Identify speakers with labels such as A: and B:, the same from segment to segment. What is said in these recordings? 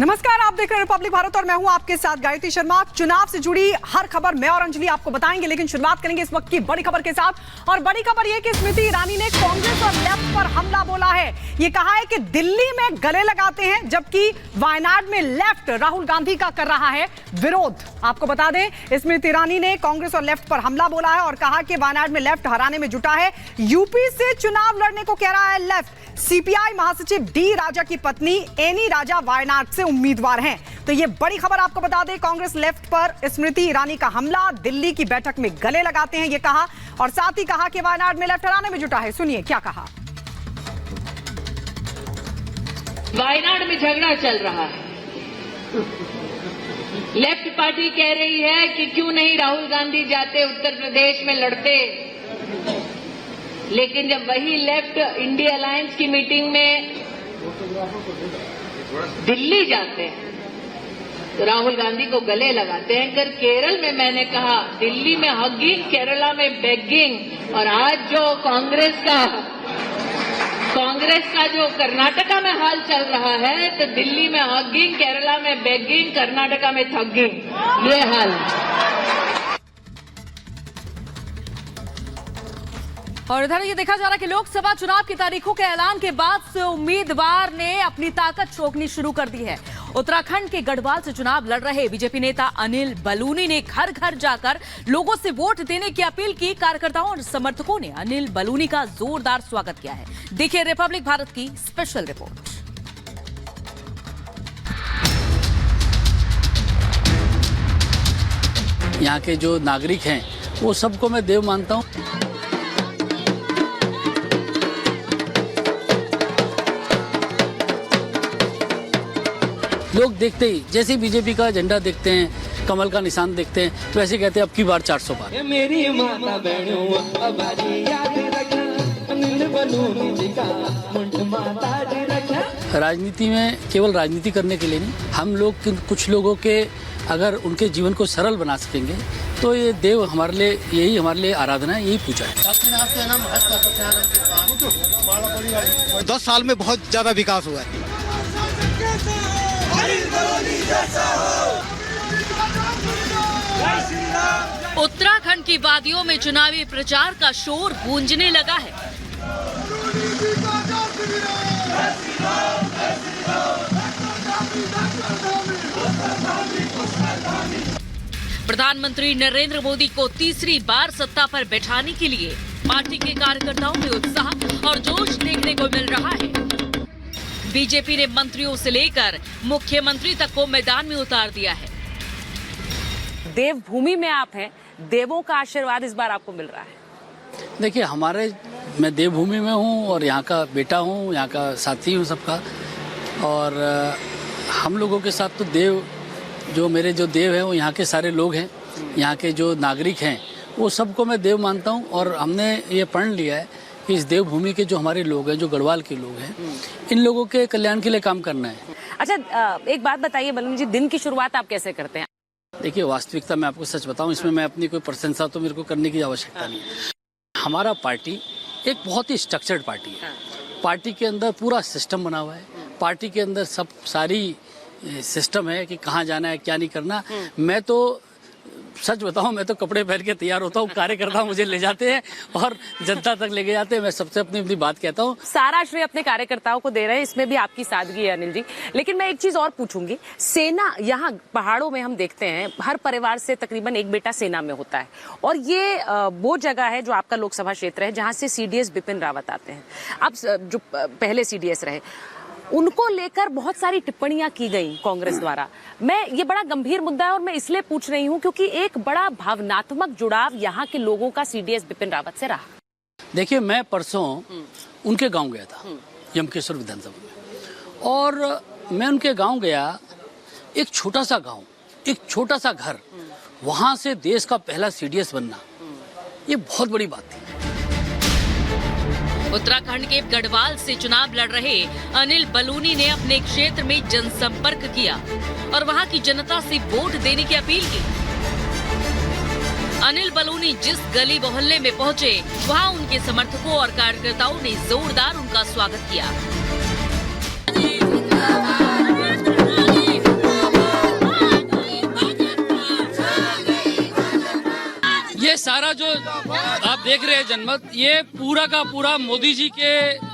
A: नमस्कार, आप देख रहे हैं रिपब्लिक भारत और मैं हूं आपके साथ गायत्री शर्मा। चुनाव से जुड़ी हर खबर मैं और अंजलि आपको बताएंगे, लेकिन शुरुआत करेंगे इस वक्त की बड़ी खबर के साथ। और बड़ी खबर यह कि स्मृति ईरानी ने कांग्रेस और लेफ्ट पर हमला बोला है। ये कहा है कि दिल्ली में गले लगाते हैं, जबकि वायनाड में लेफ्ट राहुल गांधी का कर रहा है विरोध। आपको बता दें, स्मृति ईरानी ने कांग्रेस और लेफ्ट पर हमला बोला है और कहा कि वायनाड में लेफ्ट हराने में जुटा है। यूपी से चुनाव लड़ने को कह रहा है लेफ्ट। सीपीआई महासचिव डी राजा की पत्नी एनी राजा वायनाड से उम्मीदवार हैं। तो ये बड़ी खबर आपको बता दें, कांग्रेस लेफ्ट पर स्मृति ईरानी का हमला, दिल्ली की बैठक में गले लगाते हैं ये कहा, और साथ ही कहा कि वायनाड में लेफ्ट हराने में जुटा है। सुनिए क्या कहा।
B: वायनाड में झगड़ा चल रहा है। लेफ्ट पार्टी कह रही है कि क्यों नहीं राहुल गांधी जाते उत्तर प्रदेश में लड़ते, लेकिन जब वही लेफ्ट इंडिया अलायंस की मीटिंग में दिल्ली जाते हैं तो राहुल गांधी को गले लगाते हैं। अगर केरल में मैंने कहा दिल्ली में हगिंग, केरला में बेगिंग, और आज जो कांग्रेस का जो कर्नाटका में हाल चल रहा है, तो दिल्ली में हगिंग, केरला में बेगिंग, कर्नाटका में थगिंग, ये हाल है।
C: और इधर ये देखा जा रहा है कि लोकसभा चुनाव की तारीखों के ऐलान के बाद से उम्मीदवार ने अपनी ताकत झोंकनी शुरू कर दी है। उत्तराखंड के गढ़वाल से चुनाव लड़ रहे बीजेपी नेता अनिल बलूनी ने घर घर जाकर लोगों से वोट देने की अपील की। कार्यकर्ताओं और समर्थकों ने अनिल बलूनी का जोरदार स्वागत किया है। देखिए रिपब्लिक भारत की स्पेशल रिपोर्ट।
D: यहाँ के जो नागरिक हैं वो सबको मैं देव मानता हूँ। लोग देखते ही जैसे बीजेपी का झंडा देखते हैं, कमल का निशान देखते हैं, तो ऐसे कहते हैं अब की बार 400 पार।
E: मेरी माता बहनों याद रखना, अनिल बलूनी जी का मुंड माता रखना।
D: राजनीति में केवल राजनीति करने के लिए नहीं, हम लोग कुछ लोगों के अगर उनके जीवन को सरल बना सकेंगे तो ये देव हमारे लिए, यही हमारे लिए आराधना है, यही पूजा है।
F: 10 साल में बहुत ज्यादा विकास हुआ है।
C: उत्तराखंड की वादियों में चुनावी प्रचार का शोर गूंजने लगा है। प्रधानमंत्री नरेंद्र मोदी को तीसरी बार सत्ता पर बैठाने के लिए पार्टी के कार्यकर्ताओं में उत्साह और जोश देखने को मिल रहा है। बीजेपी ने मंत्रियों से लेकर मुख्यमंत्री तक को मैदान में उतार दिया है। देवभूमि में आप हैं, देवों का आशीर्वाद इस बार आपको मिल रहा है।
D: देखिए मैं देवभूमि में हूँ और यहाँ का बेटा हूँ, यहाँ का साथी हूँ सबका, और हम लोगों के साथ तो देव, जो मेरे जो देव हैं वो यहाँ के सारे लोग हैं, यहाँ के जो नागरिक हैं वो सबको मैं देव मानता हूँ। और हमने ये पढ़ लिया है कि इस देवभूमि के जो हमारे लोग हैं, जो गढ़वाल के लोग हैं, इन लोगों के कल्याण के लिए काम करना है।
C: अच्छा, एक बात बताइए बलूनी जी, दिन की शुरुआत आप कैसे करते हैं?
D: देखिए वास्तविकता मैं आपको सच बताऊं, इसमें मैं अपनी कोई प्रशंसा तो मेरे को करने की आवश्यकता नहीं है। हमारा पार्टी एक बहुत ही स्ट्रक्चर्ड पार्टी है। पार्टी के अंदर पूरा सिस्टम बना हुआ है, पार्टी के अंदर सब सारी सिस्टम है कि कहाँ जाना है, क्या नहीं करना। मैं तो सच बताऊं, मैं तो कपड़े पहन के तैयार होता हूँ, कार्यकर्ता मुझे ले जाते हैं और जनता तक लेके जाते हैं। मैं सबसे अपनी बात कहता हूँ। सारा श्रेय अपने कार्यकर्ताओं को दे रहे हैं, इसमें भी आपकी सादगी है अनिल जी। लेकिन मैं एक चीज और पूछूंगी, सेना यहाँ पहाड़ों में हम देखते हैं हर परिवार से तकरीबन एक बेटा सेना में होता है, और ये वो जगह है जो आपका लोकसभा क्षेत्र है जहाँ से सीडीएस बिपिन रावत आते हैं। आप जो पहले सीडीएस रहे, उनको लेकर बहुत सारी टिप्पणियां की गई कांग्रेस द्वारा। ये बड़ा गंभीर मुद्दा है और मैं इसलिए पूछ रही हूं क्योंकि एक बड़ा भावनात्मक जुड़ाव यहाँ के लोगों का सीडीएस बिपिन रावत से रहा। देखिए मैं परसों उनके गांव गया था, यमकेश्वर विधानसभा में, और मैं उनके गांव गया। एक छोटा सा गांव, एक छोटा सा घर, वहां से देश का पहला सीडीएस बनना, ये बहुत बड़ी बात थी।
C: उत्तराखंड के गढ़वाल से चुनाव लड़ रहे अनिल बलूनी ने अपने क्षेत्र में जनसंपर्क किया और वहां की जनता से वोट देने की अपील की। अनिल बलूनी जिस गली मोहल्ले में पहुंचे, वहां उनके समर्थकों और कार्यकर्ताओं ने जोरदार उनका स्वागत किया।
D: सारा जो आप देख रहे हैं जनमत, ये पूरा का पूरा मोदी जी के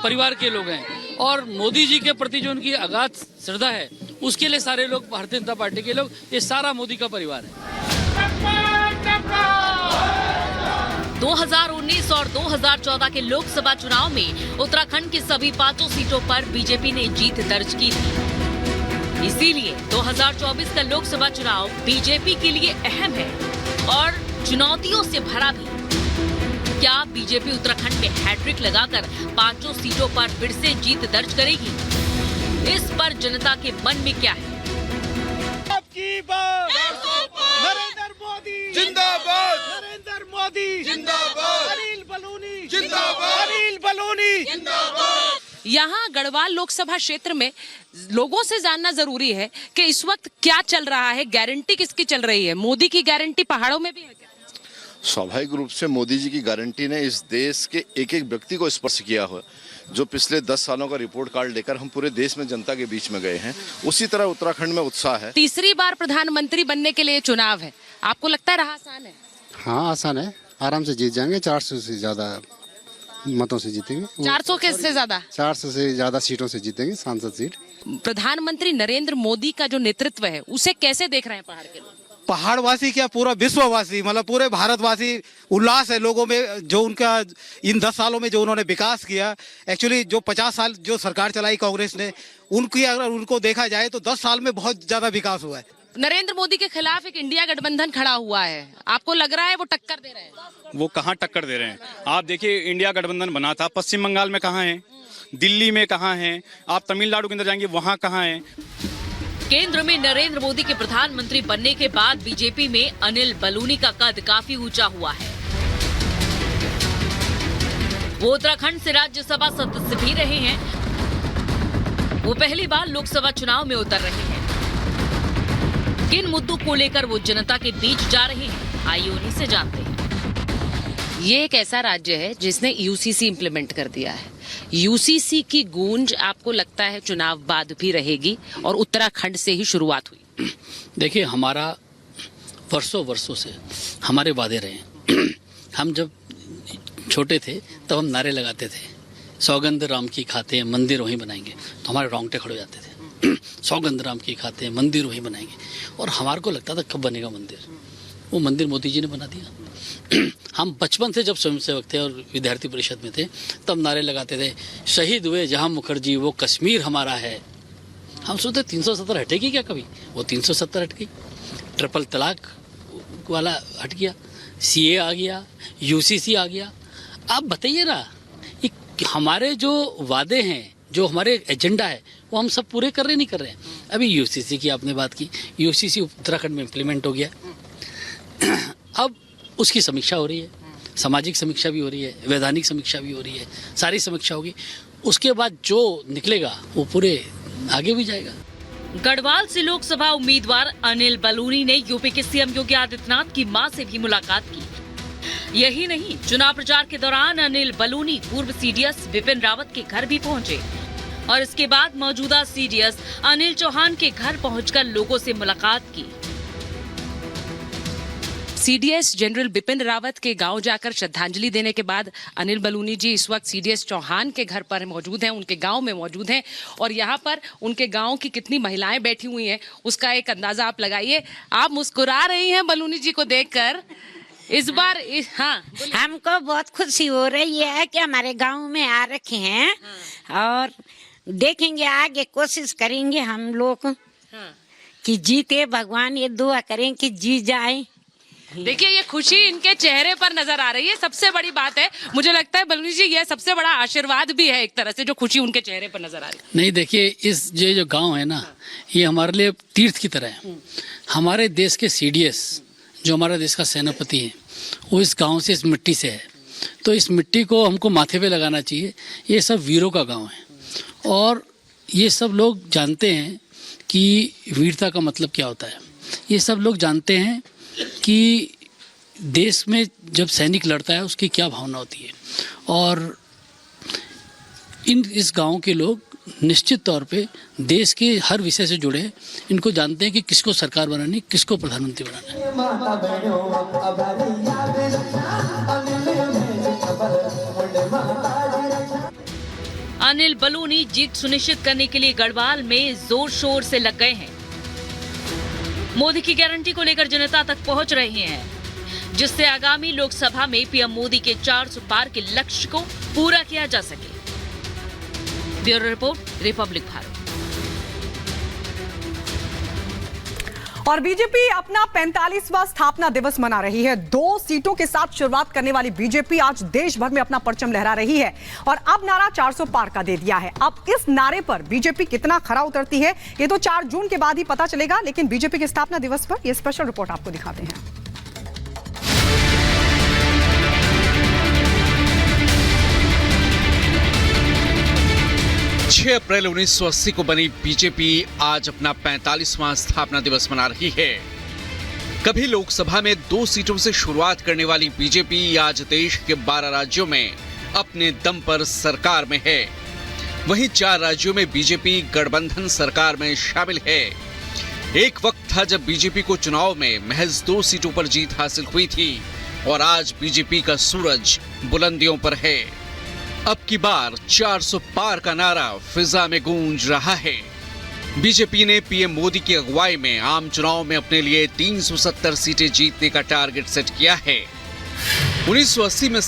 D: परिवार के लोग हैं और मोदी जी के प्रति जो उनकी अगाध श्रद्धा है उसके लिए सारे लोग भारतीय जनता पार्टी के लोग, ये सारा मोदी का परिवार है।
C: 2019 और 2014 के लोकसभा चुनाव में उत्तराखंड की सभी 5 सीटों पर बीजेपी ने जीत दर्ज की थी। इसीलिए 2024 का लोकसभा चुनाव बीजेपी के लिए अहम है और चुनौतियों से भरा भी। क्या बीजेपी उत्तराखंड में हैट्रिक लगाकर 5 सीटों पर फिर से जीत दर्ज करेगी? इस पर जनता के मन में क्या है?
F: नरेंद्र मोदी जिंदाबाद, नरेंद्र मोदी जिंदाबाद, अनिल बलूनी जिंदाबाद, अनिल बलूनी जिंदाबाद।
G: यहाँ गढ़वाल लोकसभा क्षेत्र में लोगों से जानना जरूरी है कि इस वक्त क्या चल रहा है, गारंटी किसकी चल रही है? मोदी की गारंटी पहाड़ों में भी है क्या?
H: स्वाभाविक रूप से मोदी जी की गारंटी ने इस देश के एक एक व्यक्ति को स्पर्श किया हो। जो पिछले 10 सालों का रिपोर्ट कार्ड लेकर हम पूरे देश में जनता के बीच में गए हैं, उसी तरह उत्तराखंड में उत्साह है।
G: तीसरी बार प्रधानमंत्री बनने के लिए चुनाव है, आपको लगता है रहा आसान है?
I: हाँ आसान है, आराम से जीत जाएंगे। 400 से ज्यादा मतों से जीतेंगे।
G: 400 के से ज्यादा
I: 400 से ज्यादा सीटों से जीतेंगे सांसद सीट।
G: प्रधानमंत्री नरेंद्र मोदी का जो नेतृत्व है उसे कैसे देख रहे हैं पहाड़ के लोग?
F: पहाड़वासी क्या, पूरा विश्ववासी, मतलब पूरे भारतवासी उल्लास है लोगों में। जो उनका इन 10 सालों में जो उन्होंने विकास किया, एक्चुअली जो 50 साल जो सरकार चलाई कांग्रेस ने, उनकी अगर उनको देखा जाए तो 10 साल में बहुत ज्यादा विकास हुआ है।
G: नरेंद्र मोदी के खिलाफ एक इंडिया गठबंधन खड़ा हुआ है, आपको लग रहा है वो टक्कर दे रहे हैं?
J: वो कहाँ टक्कर दे रहे हैं? आप देखिए, इंडिया गठबंधन बना था, पश्चिम बंगाल में कहाँ है, दिल्ली में कहाँ है, आप तमिलनाडु के अंदर जाएंगे वहाँ कहाँ है।
C: केंद्र में नरेंद्र मोदी के प्रधानमंत्री बनने के बाद बीजेपी में अनिल बलूनी का कद काफी ऊंचा हुआ है। वो उत्तराखंड से राज्यसभा सदस्य भी रहे हैं। वो पहली बार लोकसभा चुनाव में उतर रहे हैं। किन मुद्दों को लेकर वो जनता के बीच जा रहे हैं, आइए उन्हीं से जानते हैं।
G: ये एक ऐसा राज्य है जिसने यूसीसी इम्प्लीमेंट कर दिया है। यूसीसी की गूंज आपको लगता है चुनाव बाद भी रहेगी और उत्तराखंड से ही शुरुआत हुई?
D: देखिए, हमारा वर्षों से हमारे वादे रहे। हम जब छोटे थे तब हम नारे लगाते थे, सौगंध राम की खाते हैं मंदिर वहीं बनाएंगे, तो हमारे रोंगटे खड़े हो जाते थे। सौगंध राम की खाते हैं मंदिर वहीं बनाएंगे, और हमारे को लगता था कब बनेगा मंदिर। वो मंदिर मोदी जी ने बना दिया। हम बचपन से जब स्वयंसेवक थे और विद्यार्थी परिषद में थे तब नारे लगाते थे, शहीद हुए जहां मुखर्जी वो कश्मीर हमारा है। हम सोचते 370 हटेगी क्या कभी? वो 370 हट गई। ट्रिपल तलाक वाला हट गया, सीए आ गया, यूसीसी आ गया। आप बताइए ना, ये हमारे जो वादे हैं, जो हमारे एजेंडा है, वो हम सब पूरे कर रहे नहीं कर रहे हैं। अभी यूसीसी की आपने बात की, यूसीसी उत्तराखंड में इम्प्लीमेंट हो गया। अब उसकी समीक्षा हो रही है, सामाजिक समीक्षा भी हो रही है, वैधानिक समीक्षा भी हो रही है, सारी समीक्षा होगी। उसके बाद जो निकलेगा वो पूरे आगे भी जाएगा।
C: गढ़वाल से लोकसभा उम्मीदवार अनिल बलूनी ने यूपी के सीएम योगी आदित्यनाथ की मां से भी मुलाकात की। यही नहीं, चुनाव प्रचार के दौरान अनिल बलूनी पूर्व सीडीएस विपिन रावत के घर भी पहुंचे और इसके बाद मौजूदा सीडीएस अनिल चौहान के घर पहुंचकर लोगों से मुलाकात की।
G: सीडीएस जनरल बिपिन रावत के गांव जाकर श्रद्धांजलि देने के बाद अनिल बलूनी जी इस वक्त सीडीएस चौहान के घर पर मौजूद हैं, उनके गांव में मौजूद हैं और यहाँ पर उनके गांव की कितनी महिलाएं बैठी हुई हैं उसका एक अंदाजा आप लगाइए। आप मुस्कुरा रही हैं बलूनी जी को देखकर इस बार। हाँ,
K: हमको बहुत खुशी हो रही है कि हमारे गांव में आ रखे हैं और देखेंगे आगे, कोशिश करेंगे हम लोग कि जीते, भगवान ये दुआ करें कि जीत जाए।
G: देखिए, ये खुशी इनके चेहरे पर नजर आ रही है, सबसे बड़ी बात है। मुझे लगता है बलूनी जी ये सबसे बड़ा आशीर्वाद भी है एक तरह से, जो खुशी उनके चेहरे पर नजर आ रही है।
D: नहीं, देखिए, इस ये जो गांव है ना, ये हमारे लिए तीर्थ की तरह है। हमारे देश के सीडीएस, जो हमारा देश का सेनापति है, वो इस गांव से, इस मिट्टी से है, तो इस मिट्टी को हमको माथे पे लगाना चाहिए। ये सब वीरों का गाँव है और ये सब लोग जानते हैं कि वीरता का मतलब क्या होता है। ये सब लोग जानते हैं कि देश में जब सैनिक लड़ता है उसकी क्या भावना होती है, और इस गांव के लोग निश्चित तौर पे देश के हर विषय से जुड़े हैं। इनको जानते हैं कि किसको सरकार बनानी, किसको प्रधानमंत्री बनाना है।
C: अनिल बलूनी जीत सुनिश्चित करने के लिए गढ़वाल में जोर शोर से लग गए हैं। मोदी की गारंटी को लेकर जनता तक पहुंच रहे हैं, जिससे आगामी लोकसभा में पीएम मोदी के 400 पार के लक्ष्य को पूरा किया जा सके। Bureau report, Republic Bharat.
A: और बीजेपी अपना 45वां स्थापना दिवस मना रही है। 2 सीटों के साथ शुरुआत करने वाली बीजेपी आज देश भर में अपना परचम लहरा रही है और अब नारा 400 पार का दे दिया है। अब इस नारे पर बीजेपी कितना खरा उतरती है ये तो 4 जून के बाद ही पता चलेगा, लेकिन बीजेपी के स्थापना दिवस पर यह स्पेशल रिपोर्ट आपको दिखाते हैं।
L: 6 अप्रैल 1980 को बनी बीजेपी आज अपना 45वां स्थापना दिवस मना रही है। कभी लोकसभा में 2 सीटों से शुरुआत करने वाली बीजेपी आज देश के 12 राज्यों में अपने दम पर सरकार में है। वहीं 4 राज्यों में बीजेपी गठबंधन सरकार में शामिल है। एक वक्त था जब बीजेपी को चुनाव में महज 2 सीटों पर जीत हासिल हुई थी और आज बीजेपी का सूरज बुलंदियों पर है। अब की बार 400 पार का नारा फिजा में गूंज रहा है। बीजेपी ने पीएम मोदी की अगुवाई में आम चुनाव में अपने लिए 370 सीटें जीतने का टारगेट सेट किया है। 1980 में